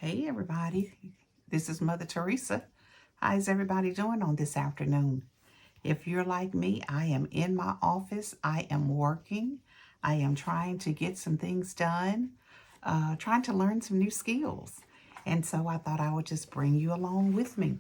Hey everybody, this is Mother Teresa. How's everybody doing on this afternoon? If you're like me, I am in my office, I am working, I am trying to get some things done, trying to learn some new skills. And so I thought I would just bring you along with me.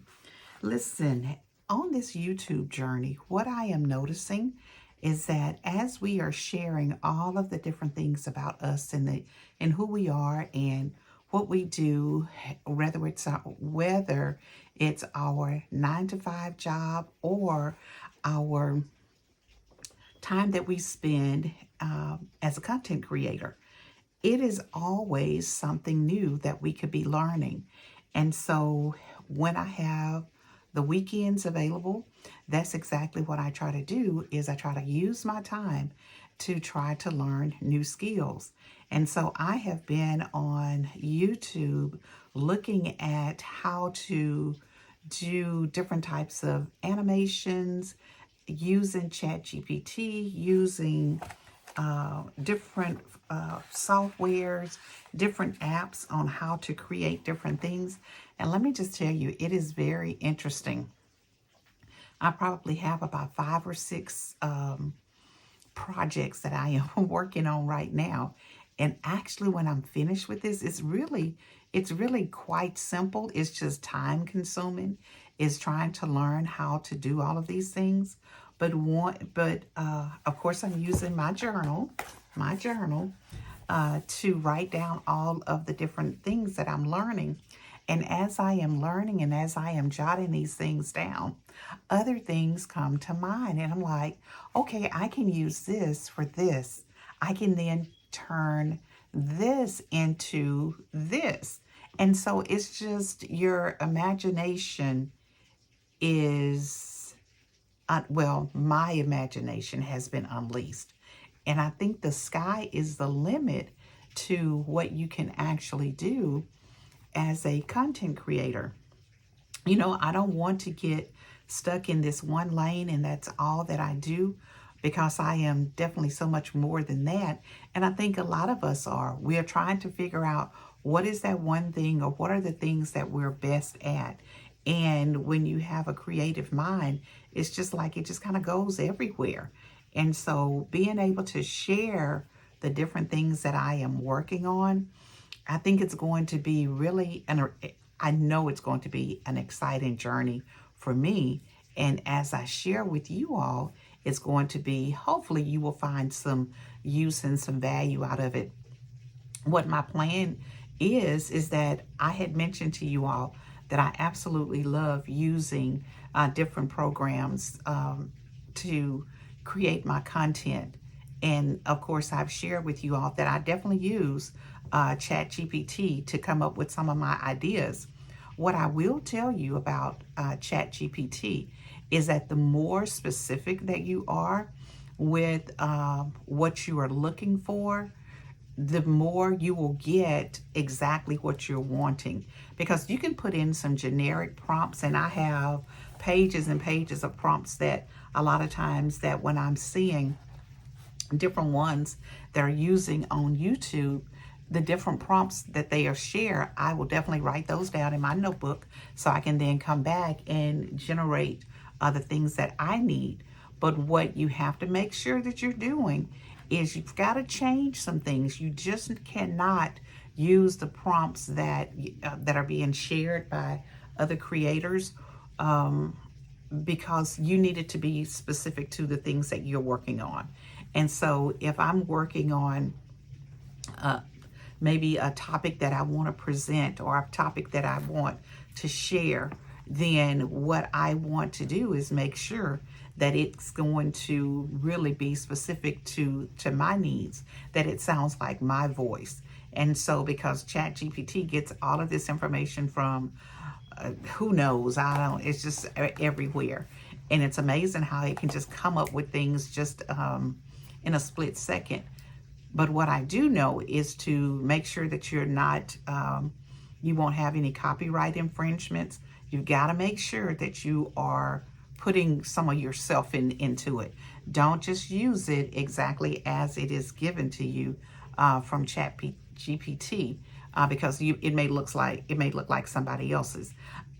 Listen, on this YouTube journey, what I am noticing is that as we are sharing all of the different things about us and who we are and what we do, whether it's our 9 to 5 job or our time that we spend as a content creator, it is always something new that we could be learning. And so when I have the weekends available, that's exactly what I try to do is I try to use my time to try to learn new skills. And so I have been on YouTube looking at how to do different types of animations using ChatGPT, using different softwares, different apps on how to create different things. And let me just tell you, it is very interesting. I probably have about 5 or 6 projects that I am working on right now. And actually, when I'm finished with this, it's really quite simple. It's just time consuming. It's trying to learn how to do all of these things. But of course, I'm using my journal to write down all of the different things that I'm learning. And as I am learning and as I am jotting these things down, other things come to mind. And I'm like, okay, I can use this for this. I can then turn this into this. And so it's just your imagination is, my imagination has been unleashed. And I think the sky is the limit to what you can actually do as a content creator. I don't want to get stuck in this one lane and that's all that I do, because I am definitely so much more than that. And I think a lot of us are. We are trying to figure out what is that one thing or what are the things that we're best at. And when you have a creative mind, it's just like it just kind of goes everywhere. And so being able to share the different things that I am working on, I think it's going to be I know it's going to be an exciting journey for me. And as I share with you all, it's going to be, hopefully you will find some use and some value out of it. What my plan is that I had mentioned to you all that I absolutely love using different programs to create my content. And of course, I've shared with you all that I definitely use ChatGPT to come up with some of my ideas. What I will tell you about ChatGPT is that the more specific that you are with what you are looking for, the more you will get exactly what you're wanting. Because you can put in some generic prompts, and I have pages and pages of prompts that a lot of times that when I'm seeing different ones that are using on YouTube, the different prompts that they are share, I will definitely write those down in my notebook so I can then come back and generate the things that I need. But what you have to make sure that you're doing is you've got to change some things. You just cannot use the prompts that are being shared by other creators, because you need it to be specific to the things that you're working on. And so if I'm working on maybe a topic that I want to present or a topic that I want to share, then what I want to do is make sure that it's going to really be specific to my needs, that it sounds like my voice. And so because ChatGPT gets all of this information from who knows, it's just everywhere. And it's amazing how it can just come up with things just in a split second. But what I do know is to make sure that you're not, you won't have any copyright infringements. You've got to make sure that you are putting some of yourself into it. Don't just use it exactly as it is given to you from ChatGPT. because it may look like somebody else's.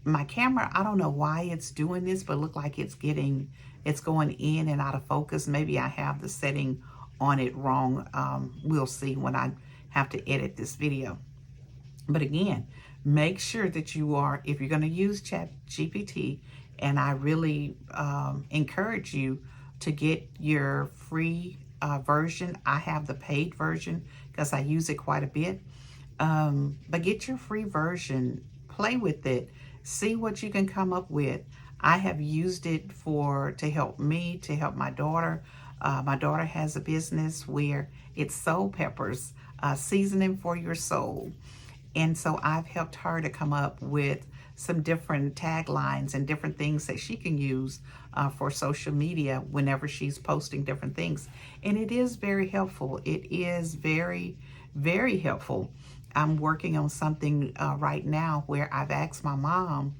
My camera, I don't know why it's doing this, but look like it's going in and out of focus. Maybe I have the setting on it wrong. We'll see when I have to edit this video. But again, make sure that you are, if you're going to use ChatGPT, and I really encourage you to get your free version. I have the paid version because I use it quite a bit. But get your free version, play with it, see what you can come up with. I have used it to help me, to help my daughter. My daughter has a business where it's soul peppers, seasoning for your soul. And so I've helped her to come up with some different taglines and different things that she can use for social media whenever she's posting different things. And it is very helpful. It is very, very helpful. I'm working on something right now where I've asked my mom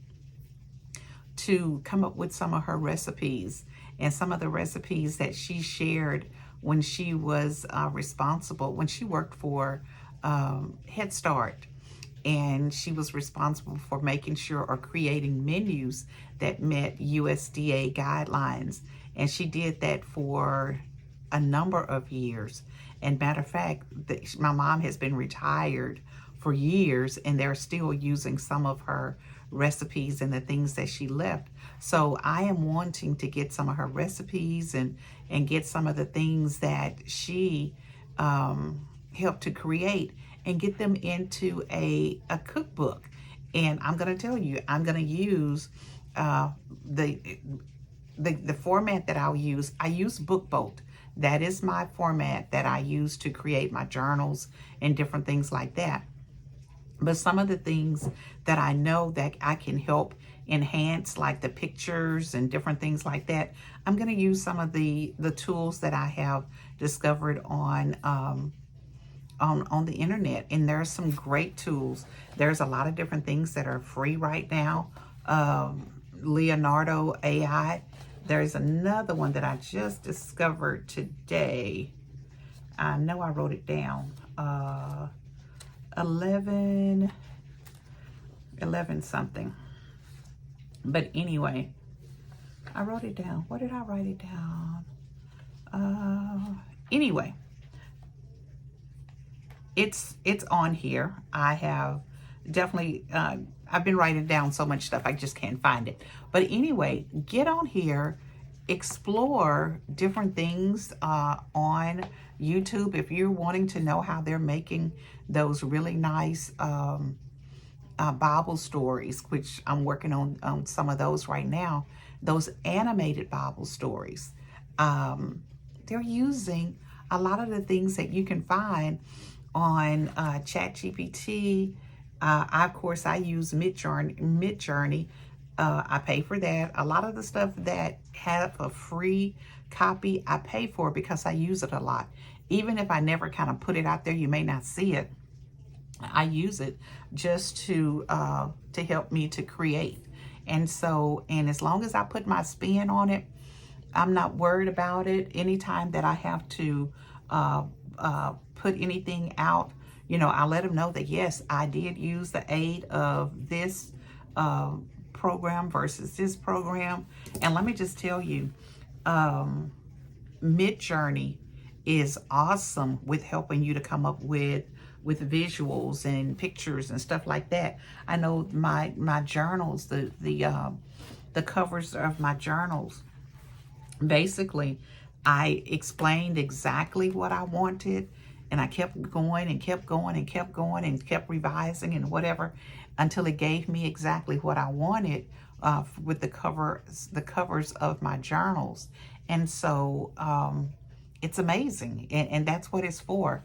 to come up with some of her recipes and some of the recipes that she shared when she was responsible, when she worked for Head Start. And she was responsible for making sure or creating menus that met USDA guidelines. And she did that for a number of years. And matter of fact, my mom has been retired for years, and they're still using some of her recipes and the things that she left. So I am wanting to get some of her recipes and get some of the things that she helped to create and get them into a cookbook. And I'm going to tell you, I'm going to use the format that I'll use. I use BookBoat. That is my format that I use to create my journals and different things like that. But some of the things that I know that I can help enhance, like the pictures and different things like that, I'm going to use some of the tools that I have discovered on the internet. And there are some great tools. There's a lot of different things that are free right now. Leonardo AI. There's another one that I just discovered today. I know I wrote it down. 11 something. But anyway, I wrote it down. Where did I write it down? Anyway, it's on here. I have definitely, I've been writing down so much stuff, I just can't find it. But anyway, get on here, explore different things on YouTube. If you're wanting to know how they're making those really nice Bible stories, which I'm working on some of those right now, those animated Bible stories, they're using a lot of the things that you can find on ChatGPT. Of course, I use Midjourney. I pay for that. A lot of the stuff that have a free copy, I pay for because I use it a lot. Even if I never kind of put it out there, you may not see it. I use it just to help me to create. And so, and as long as I put my spin on it, I'm not worried about it. Anytime that I have to put anything out, you know, I let them know that, yes, I did use the aid of this program versus this program. And let me just tell you, Midjourney is awesome with helping you to come up with visuals and pictures and stuff like that. I know my journals, the covers of my journals, basically, I explained exactly what I wanted, and I kept going and kept going and kept going and kept revising and whatever until it gave me exactly what I wanted with the covers of my journals. And so it's amazing, and that's what it's for.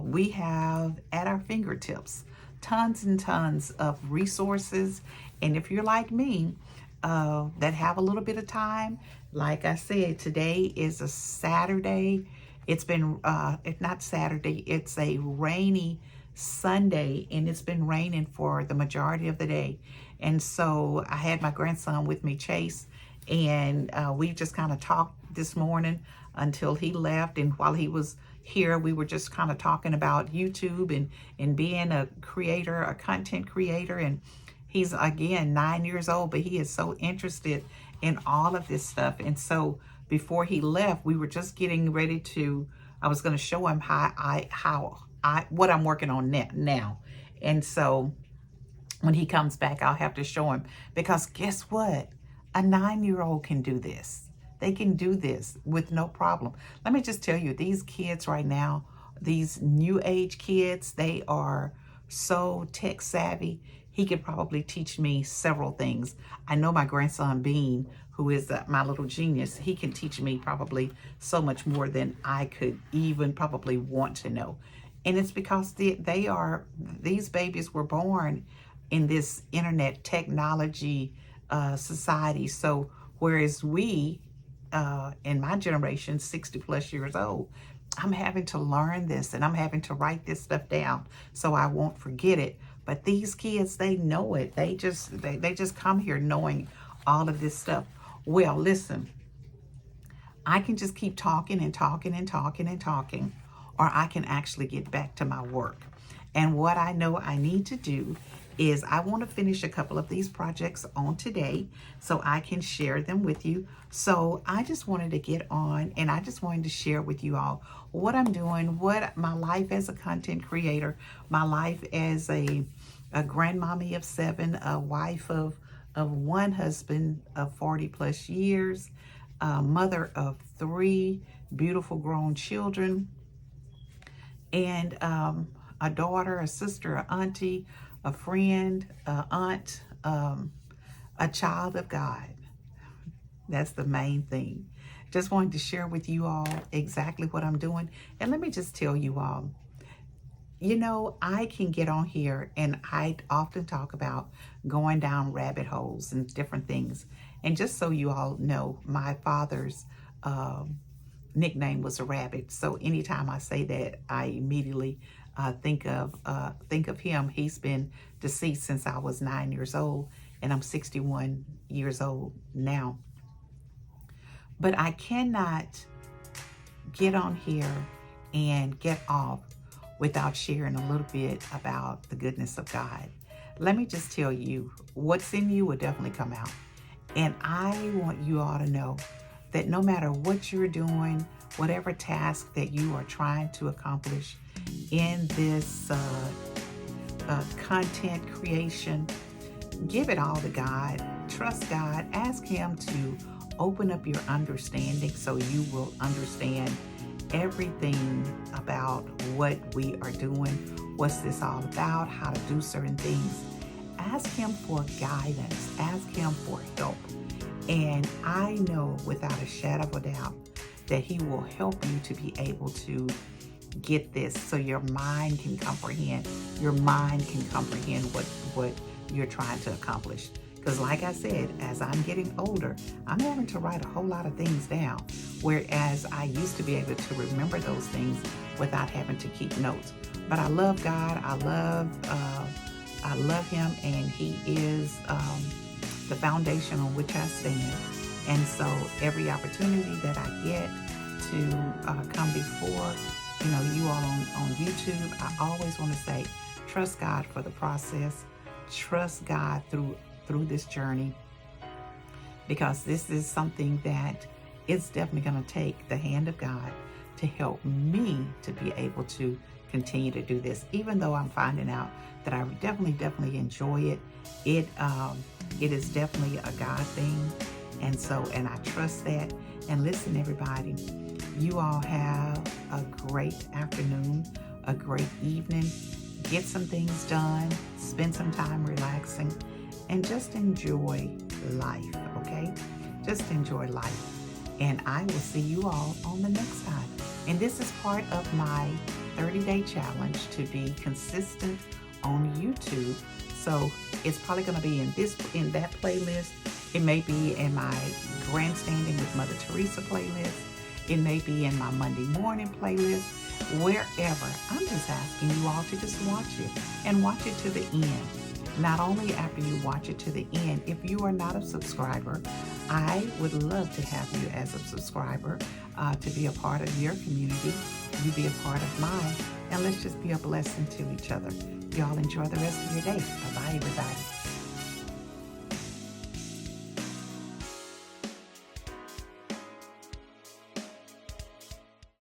We have at our fingertips tons and tons of resources. And if you're like me, that have a little bit of time, like I said, today is a Saturday. It's been, if not Saturday, it's a rainy Sunday, and it's been raining for the majority of the day. And so I had my grandson with me, Chase, and we just kind of talked this morning until he left. And while he was here we were just kind of talking about YouTube and being a creator, a content creator. And he's, again, 9 years old, but he is so interested in all of this stuff. And so before he left, we were just getting ready to, I was going to show him what I'm working on now. And so when he comes back, I'll have to show him, because guess what? A 9-year-old can do this. They can do this with no problem. Let me just tell you, these kids right now, these new age kids, they are so tech savvy. He could probably teach me several things. I know my grandson Bean, who is my little genius, he can teach me probably so much more than I could even probably want to know. And it's because these babies were born in this internet technology society. So whereas we, in my generation, 60 plus years old, I'm having to learn this and I'm having to write this stuff down so I won't forget it. But these kids, they know it. They just come here knowing all of this stuff. Well, listen, I can just keep talking and talking and talking and talking, or I can actually get back to my work. And what I know I need to do is I want to finish a couple of these projects on today so I can share them with you. So I just wanted to get on and I just wanted to share with you all what I'm doing, what my life as a content creator, my life as a grandmommy of 7, a wife of 1, husband of 40 plus years, a mother of 3 beautiful grown children, and a daughter, a sister, an auntie, a friend, a aunt, a child of God. That's the main thing. Just wanted to share with you all exactly what I'm doing. And let me just tell you all, you know, I can get on here and I often talk about going down rabbit holes and different things. And just so you all know, my father's nickname was a rabbit. So anytime I say that, I immediately think of him. He's been deceased since I was 9 years old, and I'm 61 years old now. But I cannot get on here and get off without sharing a little bit about the goodness of God. Let me just tell you, what's in you will definitely come out. And I want you all to know that no matter what you're doing, whatever task that you are trying to accomplish in this content creation, give it all to God. Trust God. Ask Him to open up your understanding so you will understand everything about what we are doing, what's this all about, how to do certain things. Ask Him for guidance. Ask Him for help. And I know without a shadow of a doubt that He will help you to be able to get this so your mind can comprehend. Your mind can comprehend what you're trying to accomplish. Because like I said, as I'm getting older, I'm having to write a whole lot of things down. Whereas I used to be able to remember those things without having to keep notes. But I love God. I love Him, and He is the foundation on which I stand. And so every opportunity that I get to come before, you all on YouTube, I always want to say, trust God for the process. Trust God through this journey, because this is something that it's definitely going to take the hand of God to help me to be able to continue to do this, even though I'm finding out that I definitely enjoy it. It is definitely a God thing, and I trust that. And listen, everybody, you all have a great afternoon, a great evening. Get some things done, spend some time relaxing, and just enjoy life, okay? Just enjoy life. And I will see you all on the next time. And this is part of my 30-day challenge to be consistent on YouTube. So it's probably going to be in that playlist. It may be in my Grandstanding with Mother Teresa playlist. It may be in my Monday morning playlist. Wherever. I'm just asking you all to just watch it and watch it to the end. Not only after you watch it to the end, if you are not a subscriber, I would love to have you as a subscriber, to be a part of your community. You be a part of mine, and let's just be a blessing to each other. Y'all enjoy the rest of your day. Bye-bye, everybody.